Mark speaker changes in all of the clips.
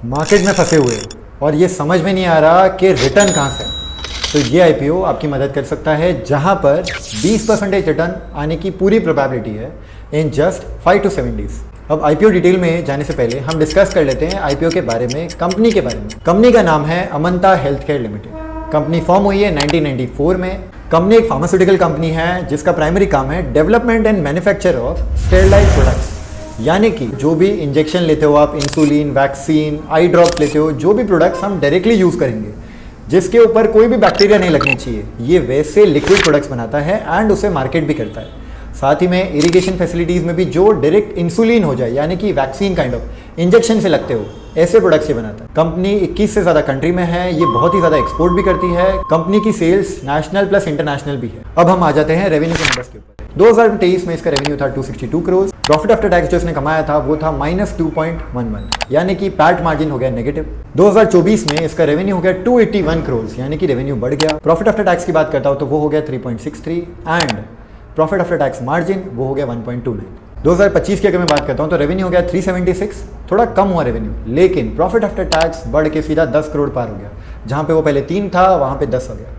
Speaker 1: Market में फंसे हुए और ये समझ में नहीं आ रहा कि रिटर्न कहाँ से, तो ये आईपीओ आपकी मदद कर सकता है, जहाँ पर 20% रिटर्न आने की पूरी प्रोबेबिलिटी है इन जस्ट 5 to 7 डेज। अब आईपीओ डिटेल में जाने से पहले हम डिस्कस कर लेते हैं आईपीओ के बारे में, कंपनी के बारे में। कंपनी का नाम है Amanta health care limited. Company form हुई है 1994 में। कंपनी एक फार्मास्यूटिकल कंपनी है जिसका प्राइमरी काम है development and manufacture of sterilise products, यानी कि जो भी इंजेक्शन लेते हो आप, इंसुलिन, वैक्सीन, आई ड्रॉप्स लेते हो, जो भी प्रोडक्ट्स हम डायरेक्टली यूज करेंगे जिसके ऊपर कोई भी बैक्टीरिया नहीं लगनी चाहिए, ये वैसे लिक्विड प्रोडक्ट्स बनाता है एंड उसे मार्केट भी करता है। साथ ही में इरिगेशन फैसिलिटीज में भी जो डायरेक्ट इंसुलिन हो जाए, यानी कि वैक्सीन काइंड ऑफ इंजेक्शन से लगते हो, ऐसे प्रोडक्ट्स ये बनाता है। कंपनी 21 से ज्यादा कंट्री में है, ये बहुत ही ज्यादा एक्सपोर्ट भी करती है। कंपनी की सेल्स नेशनल प्लस इंटरनेशनल भी है। अब हम आ जाते हैं रेवेन्यू के नंबर्स के ऊपर। 2023 में इसका रेवेन्यू था 262 करोड़। प्रॉफिट आफ्टर टैक्स जो इसने कमाया था वो था -2.11, यानी कि पैट मार्जिन हो गया नेगेटिव। 2024 में इसका रेवेन्यू हो गया 281 करोड़, यानी कि रेवेन्यू बढ़ गया। प्रॉफिट आफ्टर टैक्स की बात करता हूं तो वो हो गया 3.63 and profit after tax margin वो हो गया 1.29। 2025 की अगर मैं बात करता हूं तो रेवेन्यू हो गया 376, थोड़ा कम हुआ रेवेन्यू, लेकिन प्रॉफिट आफ्टर टैक्स बढ़ के सीधा 10 करोड़ पार हो गया। जहां पे वो पहले 3 था वहां पे 10 हो गया।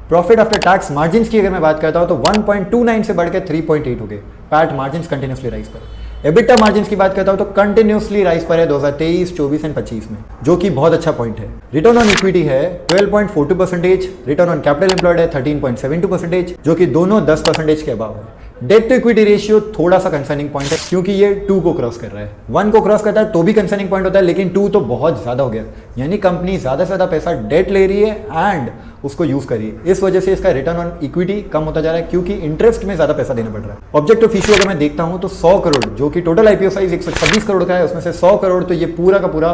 Speaker 1: प्रॉफिट आफ्टर टैक्स मार्जिन की अगर मैं बात करता हूं तो 1.29 से बढ़ के 3.8 हो गए। पैट मार्जिन कंटिन्यूसली राइज पर। एबिटा मार्जिन की बात करता हूं तो कंटिन्यूसली राइज पर है 2023, 24 एंड 25 में, जो कि बहुत अच्छा पॉइंट है। रिटर्न ऑन इक्विटी है 12.42%, रिटर्न ऑन कैपिटल एम्प्लॉयड है 13.72%, जो कि दोनों 10% के अबाव है। डेट टू इक्विटी रेशियो थोड़ा सा कंसर्निंग पॉइंट है, क्योंकि ये 2 को क्रॉस कर रहा है। 1 को क्रॉस करता है तो भी कंसर्निंग पॉइंट होता है, लेकिन 2 तो बहुत ज्यादा हो गया, यानी कंपनी ज्यादा से ज्यादा पैसा डेट ले रही है एंड उसको यूज कर रही है। इस वजह से इसका रिटर्न ऑन इक्विटी कम होता जा रहा है, क्योंकि इंटरेस्ट में ज्यादा पैसा देना पड़ रहा है। ऑब्जेक्ट ऑफ इश्यू अगर मैं देखता हूं तो 100 करोड़, जो कि टोटल आईपीओ साइज 126 करोड़ का है, उसमें से 100 करोड़ तो ये पूरा का पूरा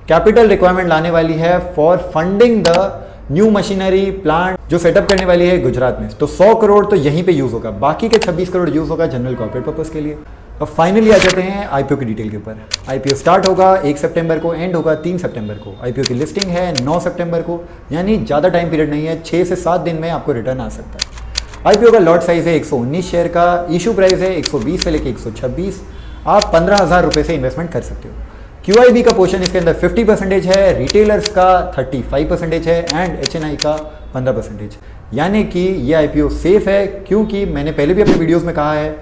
Speaker 1: कैपिटल रिक्वायरमेंट लाने वाली है for funding the new machinery plant जो सेटअप करने वाली है गुजरात में। तो 100 करोड़ तो यहीं पे यूज होगा, बाकी के 26 करोड़ यूज होगा जनरल कॉर्पोरेट पर्पस के लिए। अब फाइनली आ जाते हैं आईपीओ की डिटेल के ऊपर। आईपीओ स्टार्ट होगा 1 सितंबर को, एंड होगा 3 सितंबर को। आईपीओ की लिस्टिंग है 9 सितंबर को, यानी ज़्यादा टाइम पीरियड नहीं है, 6 से 7 दिन में आपको रिटर्न आ सकता है। आईपीओ का लॉट साइज है 119 शेयर का, इशू प्राइस है 120 से लेकर 126। आप 15,000 रुपये से इन्वेस्टमेंट कर सकते हो। QIB का पोर्शन इसके अंदर 50% है, रिटेलर्स का 35% है एंड HNI का 15%, यानी कि ये आईपीओ सेफ है, क्योंकि मैंने पहले भी अपने वीडियोस में कहा है,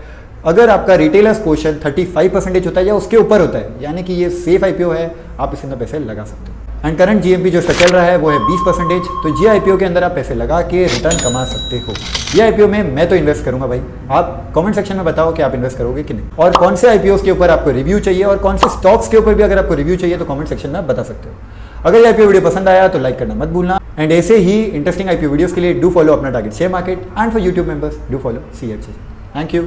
Speaker 1: अगर आपका रिटेलर्स पोर्शन 35% होता है या उसके ऊपर होता है, यानी कि ये सेफ आईपीओ है, आप इसके अंदर पैसे लगा सकते हो। एंड करंट GMP जो इसका चल रहा है वो है 20%, तो ये आईपीओ के अंदर आप पैसे लगा के रिटर्न कमा सकते हो। ये आईपीओ में मैं तो इन्वेस्ट करूंगा भाई, आप कमेंट सेक्शन में बताओ कि आप इन्वेस्ट करोगे कि नहीं, और कौन से आईपीओ के ऊपर आपको रिव्यू चाहिए और कौन से स्टॉक्स के ऊपर भी अगर आपको रिव्यू चाहिए तो कमेंट सेक्शन में बता सकते हो। अगर ये आईपीओ वीडियो पसंद आया तो लाइक करना मत भूलना, एंड ऐसे ही इंटरेस्टिंग आईपीओ वीडियोस के लिए डू फॉलो अपना target share market, and for YouTube members do follow CFJ। Thank you.